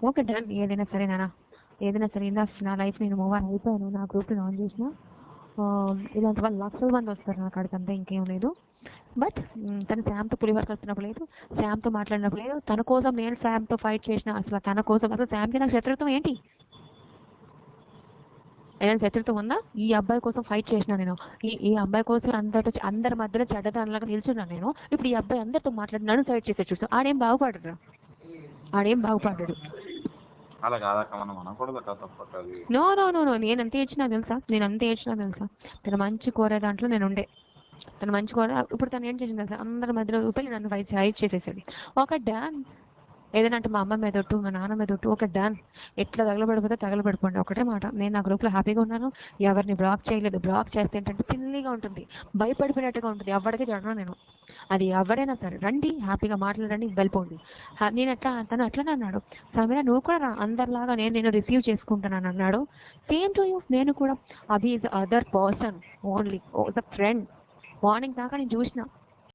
Okay done, ఏదైనా సరేనా, ఏదైనా సరే నా లైఫ్ నేను మూవ్ ఆన్ అయిపోయాను. నా గ్రూప్ని ఆన్ చేసిన ఇలాంటి వాళ్ళు లక్షల మంది వస్తారు నాకు అక్కడికి, అంతా ఇంకేం లేదు. బట్ తను శామ్తో పులివరకు వస్తున్నప్పుడు లేదు, శామ్తో మాట్లాడినప్పుడు లేదు, తన కోసం నేను శామ్తో ఫైట్ చేసిన, అసలు తన కోసం అసలు శామ్కి నాకు శత్రుత్వం ఏంటి? ఏదైనా శత్రుత్వం ఉందా? ఈ అబ్బాయి కోసం ఫైట్ చేసిన నేను, ఈ అబ్బాయి కోసం అందరి మధ్యలో చెడ్డదానిలాగా నిల్చున్నాను నేను. ఇప్పుడు ఈ అబ్బాయి అందరితో మాట్లాడినాడు, సైడ్ చేసే చూస్తాను. ఆడేం బాగుపడరు, ఆడేం బాగుపడ్డాడు. అలా కాదక్క, మనం అనకూడదు అక్క, తప్పక. నో నో నో నో, నేను అంతే ఏడ్చినా తెలుసా. తన మంచి కోరే దాంట్లో నేను ఉండే, తను మంచి కోర. ఇప్పుడు తను ఏం చేసింది తెలుసా, అందరి మధ్యలో ఊపిరి నన్ను ఫైట్ చేసేసాడు. ఒక డాన్ ఏదైనా అంటే మా అమ్మ మీద ఒట్టు, మా నాన్న మీద ఒట్టు, ఒక డాన్ ఎట్లా తగలబడిపోతే తగలబడిపోండి, ఒకటే మాట. నేను నా గ్రూప్లో హ్యాపీగా ఉన్నాను, ఎవరిని బ్లాక్ చేయలేదు. బ్లాక్ చేస్తే ఏంటంటే సిల్లీగా ఉంటుంది, భయపడిపోయినట్టుగా ఉంటుంది, ఎవరికి జరగను నేను. అది ఎవరైనా సరే రండి, హ్యాపీగా మాట్లాడండి, వెళ్ళిపోండి. నేను తను అట్లనే అన్నాడు, సమీర నువ్వు కూడా రా, అందరిలాగా నేను రిసీవ్ చేసుకుంటానని అన్నాడు. సేమ్ టు యూ, నేను కూడా. Abhi is other person only, the friend. Morning దాకా నేను చూసిన,